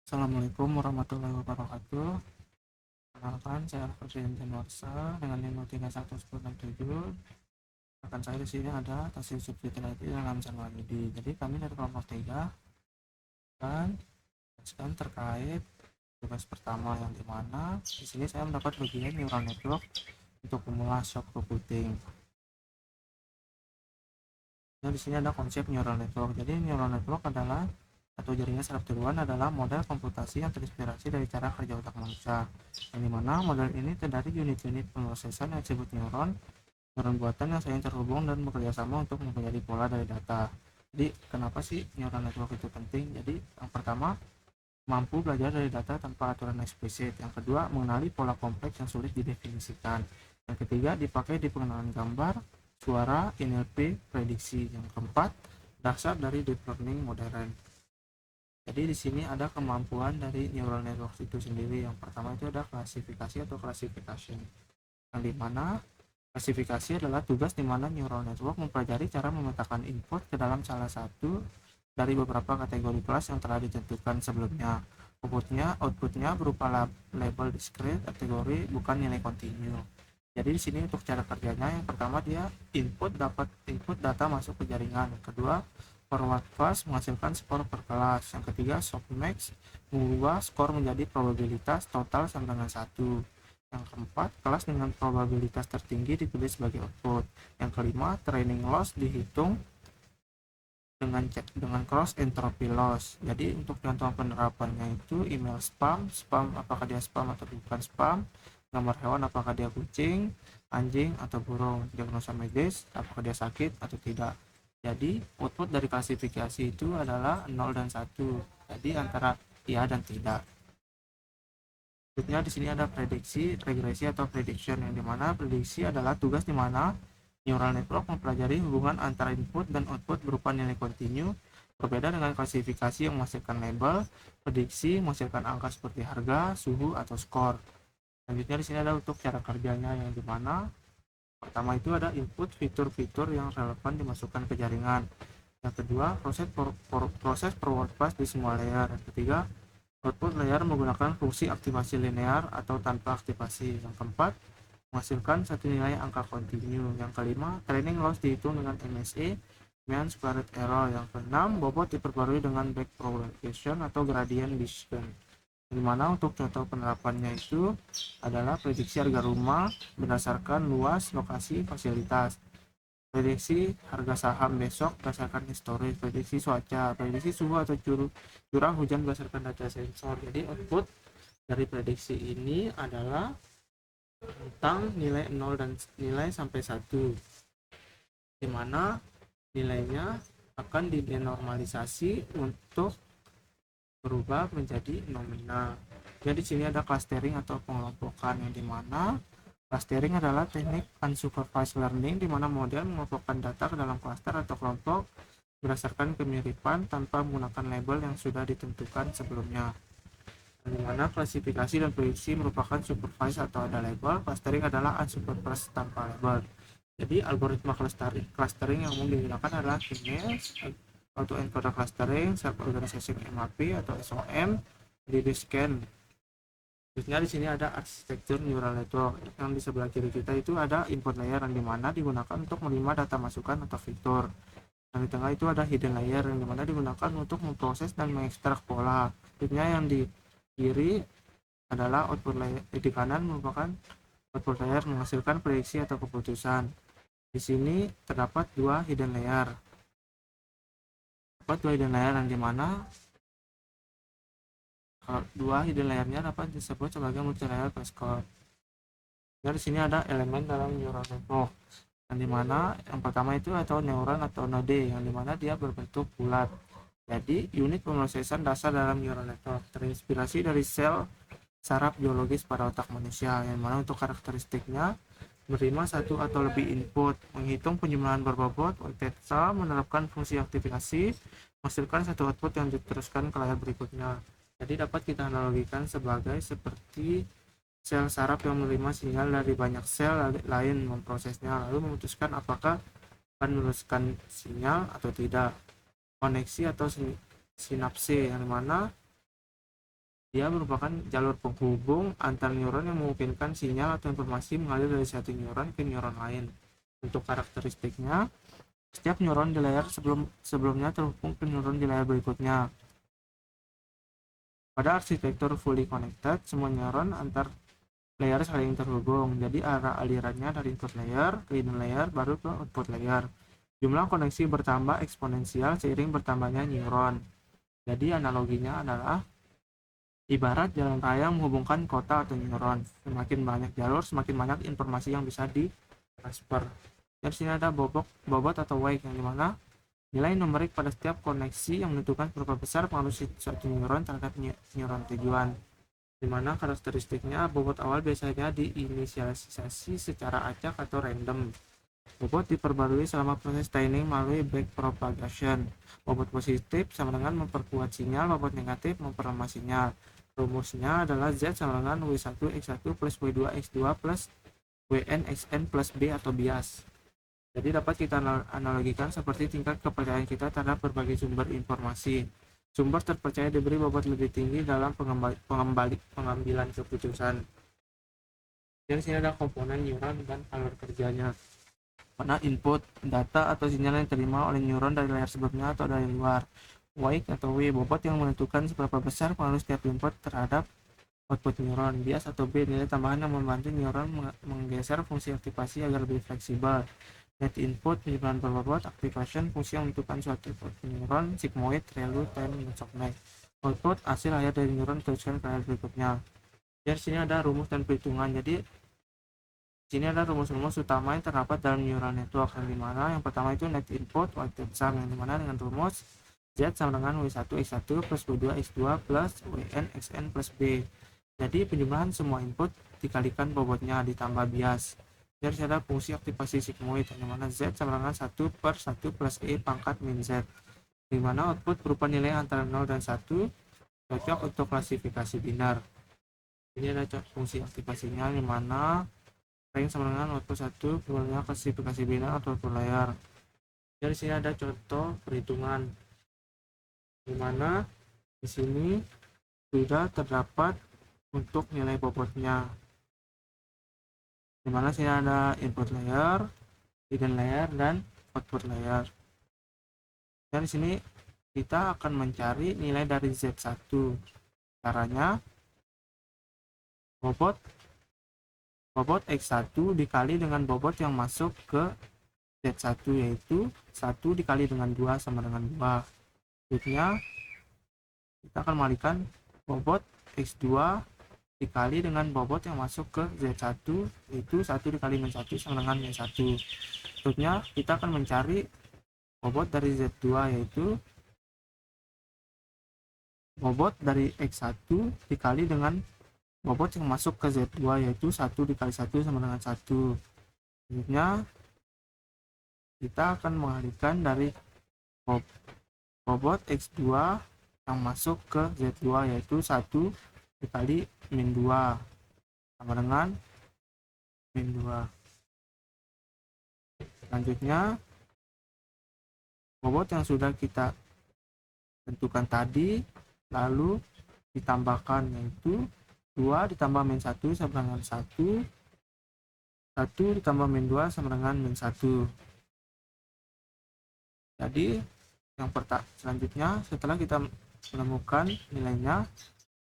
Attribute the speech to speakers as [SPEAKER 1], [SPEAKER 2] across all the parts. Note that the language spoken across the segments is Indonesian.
[SPEAKER 1] Assalamualaikum warahmatullahi wabarakatuh. Perkenalkan, saya Alfred Januarsa dengan NIM 311067. Rekan saya di sini ada Tasya Subfitriyati dan Hamzah Walidi. Jadi kami dari kelompok 3 akan menjelaskan terkait tugas pertama yang dimana di sini saya mendapat bagian neural network untuk pemula shock computing. Nah, di sini ada konsep neural network. Jadi neural network adalah atau jaringan saraf tiruan adalah model komputasi yang terinspirasi dari cara kerja otak manusia, yang dimana model ini terdiri unit-unit pemrosesan yang disebut neuron buatan yang saling terhubung dan bekerja sama untuk mempelajari pola dari data. Jadi kenapa sih neural network itu penting? Jadi yang pertama, mampu belajar dari data tanpa aturan eksplisit. Yang kedua, mengenali pola kompleks yang sulit didefinisikan. Yang ketiga, dipakai di pengenalan gambar, suara, NLP, prediksi. Yang keempat, dasar dari deep learning modern. Jadi di sini ada kemampuan dari neural network itu sendiri. Yang pertama itu ada klasifikasi atau classification, yang dimana klasifikasi adalah tugas di mana neural network mempelajari cara memetakan input ke dalam salah satu dari beberapa kategori kelas yang telah ditentukan sebelumnya. Outputnya berupa label discrete kategori, bukan nilai kontinu. Jadi di sini untuk cara kerjanya, yang pertama dia input data masuk ke jaringan. Yang kedua, forward class menghasilkan skor per kelas. Yang ketiga, softmax mengubah skor menjadi probabilitas total sama dengan 1. Yang keempat, kelas dengan probabilitas tertinggi dipilih sebagai output. Yang kelima, training loss dihitung dengan cross entropy loss. Jadi untuk contoh penerapannya itu email spam apakah dia spam atau bukan spam, gambar hewan apakah dia kucing, anjing atau burung, diagnosa medis apakah dia sakit atau tidak. Jadi output dari klasifikasi itu adalah 0 dan 1. Jadi antara iya dan tidak. Berikutnya di sini ada prediksi, regresi atau prediction, yang dimana prediksi adalah tugas di mana neural network mempelajari hubungan antara input dan output berupa nilai kontinu. Berbeda dengan klasifikasi yang menghasilkan label, prediksi menghasilkan angka seperti harga, suhu, atau skor. Selanjutnya di sini ada untuk cara kerjanya, yang dimana pertama itu ada input fitur-fitur yang relevan dimasukkan ke jaringan. Yang kedua, proses forward pass di semua layer. Yang ketiga, output layer menggunakan fungsi aktivasi linear atau tanpa aktivasi. Yang keempat, menghasilkan satu nilai angka kontinu. Yang kelima, training loss dihitung dengan MSE, mean squared error. Yang keenam, bobot diperbarui dengan backpropagation atau gradient descent. Dimana untuk contoh penerapannya itu adalah prediksi harga rumah berdasarkan luas, lokasi, fasilitas. Prediksi harga saham besok berdasarkan historis, prediksi cuaca, prediksi suhu atau curah hujan berdasarkan data sensor. Jadi output dari prediksi ini adalah tentang nilai 0 dan nilai sampai 1, di mana nilainya akan didenormalisasi untuk berubah menjadi nominal. Jadi di sini ada clustering atau pengelompokan, yang dimana clustering adalah teknik unsupervised learning di mana model mengelompokkan data ke dalam cluster atau kelompok berdasarkan kemiripan tanpa menggunakan label yang sudah ditentukan sebelumnya. Di mana klasifikasi dan prediksi merupakan supervised atau ada label, clustering adalah unsupervised tanpa label. Jadi algoritma clustering yang umum digunakan adalah KNS, autoencoder clustering, self organization MAP atau SOM, DB scan. Terusnya di sini ada arsitektur neural network, yang di sebelah kiri kita itu ada input layer yang dimana digunakan untuk menerima data masukan atau fitur. Yang di tengah itu ada hidden layer yang dimana digunakan untuk memproses dan mengekstrak pola. Selanjutnya yang di kiri adalah output layer, di kanan merupakan output layer menghasilkan prediksi atau keputusan. Di sini terdapat dua hidden layer. Yang dimana dua hidden layernya dapat disebut sebagai multi-layer prescore. Di sini ada elemen dalam neural network, yang dimana yang pertama itu atau neuron atau node, yang dimana dia berbentuk bulat. Jadi unit pemrosesan dasar dalam neural network terinspirasi dari sel saraf biologis pada otak manusia, yang mana untuk karakteristiknya menerima satu atau lebih input, menghitung penjumlahan berbobot, Wittetsa menerapkan fungsi aktivasi, menghasilkan satu output yang diteruskan ke layar berikutnya. Jadi dapat kita analogikan sebagai seperti sel saraf yang menerima sinyal dari banyak sel lain, memprosesnya, lalu memutuskan apakah akan meneruskan sinyal atau tidak. Koneksi atau sinapse, yang mana Dia merupakan jalur penghubung antar neuron yang memungkinkan sinyal atau informasi mengalir dari satu neuron ke neuron lain. Untuk karakteristiknya, setiap neuron di layar sebelumnya terhubung ke neuron di layar berikutnya. Pada arsitektur fully connected, semua neuron antar layer saling terhubung, jadi arah alirannya dari input layer ke input layer baru ke output layer. Jumlah koneksi bertambah eksponensial seiring bertambahnya neuron. Jadi analoginya adalah ibarat jalan raya menghubungkan kota atau neuron. Semakin banyak jalur, semakin banyak informasi yang bisa ditransfer. Dari sini ada bobot atau weight, yang dimana nilai numerik pada setiap koneksi yang menentukan berapa besar pengaruh suatu neuron terhadap neuron tujuan. Dimana karakteristiknya bobot awal biasanya diinisialisasi secara acak atau random. Bobot diperbarui selama proses training melalui backpropagation. Bobot positif sama dengan memperkuat sinyal, bobot negatif memperlemah sinyal. Rumusnya adalah Z sama dengan W1 X1 plus W2 X2 plus WN XN plus B atau bias. Jadi dapat kita analogikan seperti tingkat kepercayaan kita terhadap berbagai sumber informasi. Sumber terpercaya diberi bobot lebih tinggi dalam pengambilan keputusan. Di sini ada komponen neuron dan alur kerjanya. Mana input, data atau sinyal yang diterima oleh neuron dari layar sebelumnya atau dari luar. Weight atau W, bobot yang menentukan seberapa besar pengaruh setiap input terhadap output neuron. Bias atau B, nilai tambahan yang membantu neuron menggeser fungsi aktivasi agar lebih fleksibel. Net input, penjumlahan berbobot, activation, fungsi yang menentukan suatu input neuron, sigmoid, ReLU, time, dan softmax. Output, hasil layar dari neuron diteruskan ke layar berikutnya. Di sini ada rumus dan perhitungan. Jadi sini ada rumus-rumus utama yang terdapat dalam neural network, yang dimana yang pertama itu net input, weighted sum, yang dimana dengan rumus Z sama dengan W1 X1 plus W2 X2 plus WN XN plus B. Jadi penjumlahan semua input dikalikan bobotnya ditambah bias. Jadi ada fungsi aktivasi sigmoid, yang dimana Z sama dengan 1 per 1 plus E pangkat min Z, dimana output berupa nilai antara 0 dan 1, cocok untuk klasifikasi binar. Ini ada fungsi aktivasinya, dimana range sama dengan output 1 keluarnya klasifikasi binar atau output layar. Jadi sini ada contoh perhitungan, dimana di sini sudah terdapat untuk nilai bobotnya, dimana sini ada input layer, hidden layer, dan output layer. Dan di sini kita akan mencari nilai dari Z1. Caranya bobot X1 dikali dengan bobot yang masuk ke Z1, yaitu 1 dikali dengan 2 sama dengan 2. Selanjutnya kita akan mengalihkan bobot X2 dikali dengan bobot yang masuk ke Z1, yaitu 1 dikali min 1 sama dengan min 1. Selanjutnya kita akan mencari bobot dari Z2, yaitu bobot dari X1 dikali dengan bobot yang masuk ke Z2, yaitu 1 dikali 1 sama dengan 1. Selanjutnya kita akan mengalihkan dari bobot X2 yang masuk ke Z2, yaitu 1 dikali min 2 sama dengan min 2. Selanjutnya bobot yang sudah kita tentukan tadi lalu ditambahkan, yaitu 2 ditambah min 1 sama dengan 1, 1 ditambah min 2 sama dengan min 1. Jadi yang selanjutnya setelah kita menemukan nilainya,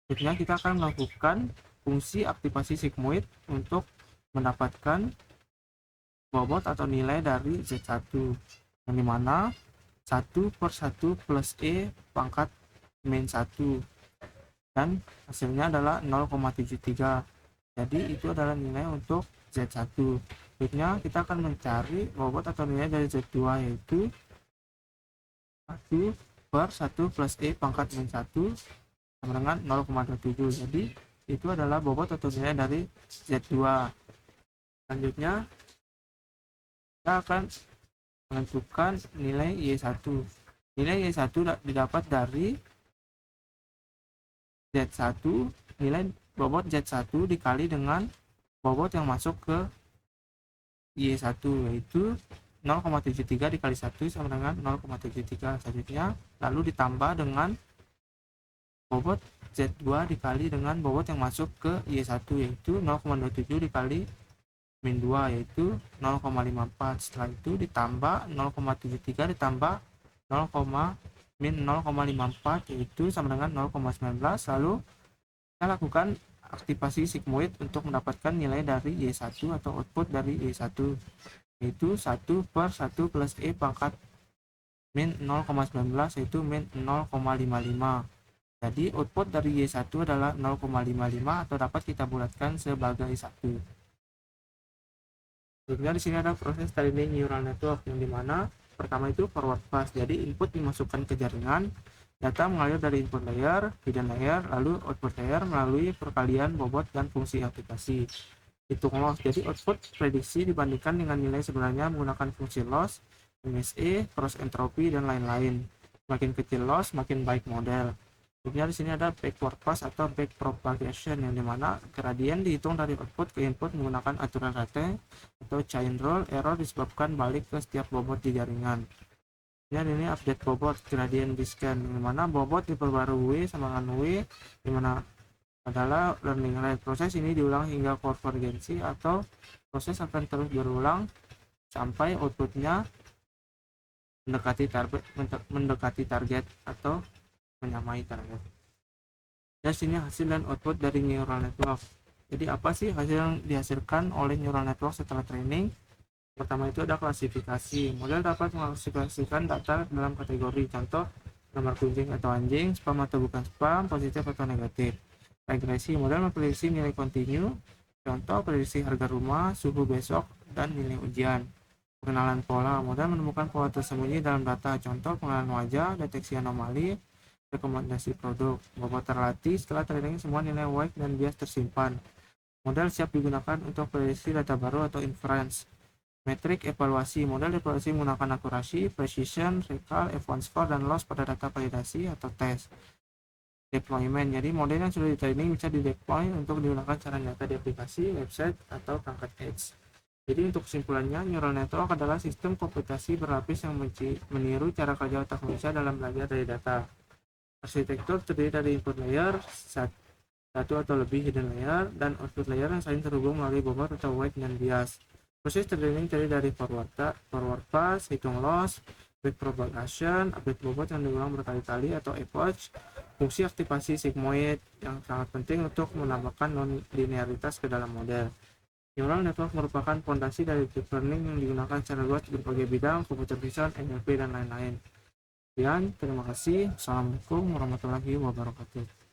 [SPEAKER 1] selanjutnya kita akan melakukan fungsi aktivasi sigmoid untuk mendapatkan bobot atau nilai dari Z1, yang dimana 1 per 1 plus E pangkat min 1, dan hasilnya adalah 0,73. Jadi itu adalah nilai untuk Z1. Berikutnya kita akan mencari bobot atau nilai dari Z2, yaitu 1 per 1 plus E pangkat min 1 sama dengan 0,27. Jadi itu adalah bobot atau nilai dari Z2. Selanjutnya kita akan menentukan nilai Y1. Nilai Y1 didapat dari Z1, nilai bobot Z1 dikali dengan bobot yang masuk ke Y1, yaitu 0,73 dikali 1 sama dengan 0,73. Selanjutnya lalu ditambah dengan bobot Z2 dikali dengan bobot yang masuk ke Y1 yaitu 0,27 dikali min 2 yaitu 0,54. Setelah itu ditambah 0,73 ditambah 0, min 0,54 yaitu sama dengan 0,19. Lalu kita lakukan aktivasi sigmoid untuk mendapatkan nilai dari Y1 atau output dari Y1 yaitu 1 per 1 plus E pangkat min 0,19 yaitu min 0,55. Jadi output dari Y1 adalah 0,55 atau dapat kita bulatkan sebagai 1. Berikutnya di sini ada proses training neural network yang dimana pertama itu forward pass. Jadi input dimasukkan ke jaringan, data mengalir dari input layer, hidden layer, lalu output layer melalui perkalian bobot dan fungsi aplikasi. Hitung loss. Jadi output prediksi dibandingkan dengan nilai sebenarnya menggunakan fungsi loss, MSE, cross entropy dan lain-lain. Makin kecil loss, makin baik model. Berikutnya di sini ada backward pass atau back propagation yang dimana gradien dihitung dari output ke input menggunakan aturan rate atau chain rule. Error disebabkan balik ke setiap bobot di jaringan. Dan ini update bobot gradien descent yang dimana bobot diperbarui sama dengan W dimana adalah learning rate. Proses ini diulang hingga konvergensi atau proses akan terus berulang sampai outputnya mendekati target atau menyamai target. Dan sini hasil dan output dari neural network. Jadi apa sih hasil yang dihasilkan oleh neural network setelah training? Pertama itu ada klasifikasi. Model dapat mengklasifikasikan data dalam kategori, contoh nomor kucing atau anjing, spam atau bukan spam, positif atau negatif. Regresi, model memprediksi nilai kontinu, contoh prediksi harga rumah, suhu besok, dan nilai ujian. Pengenalan pola, model menemukan pola tersembunyi dalam data, contoh pengenalan wajah, deteksi anomali, rekomendasi produk. Bobot terlatih, setelah training semua nilai white dan bias tersimpan. Model siap digunakan untuk prediksi data baru atau inference. Metrik evaluasi, model evaluasi menggunakan akurasi, precision, recall, F1 score, dan loss pada data validasi atau tes. Deployment, jadi model yang sudah di training bisa dideploy untuk digunakan cara nyata di aplikasi, website, atau perangkat edge. Jadi untuk kesimpulannya, neural network adalah sistem komputasi berlapis yang meniru cara kerja otak manusia dalam belajar dari data. Arsitektur terdiri dari input layer, satu atau lebih hidden layer, dan output layer yang saling terhubung melalui bobot atau weight dan bias. Proses training terdiri dari forward pass, hitung loss, back propagation, update bobot yang diulang berkali-kali atau epoch, fungsi aktivasi sigmoid yang sangat penting untuk menambahkan non-linearitas ke dalam model. Neural network merupakan fondasi dari deep learning yang digunakan secara luas di berbagai bidang, computer vision, NLP, dan lain-lain. Terima kasih. Assalamualaikum warahmatullahi wabarakatuh.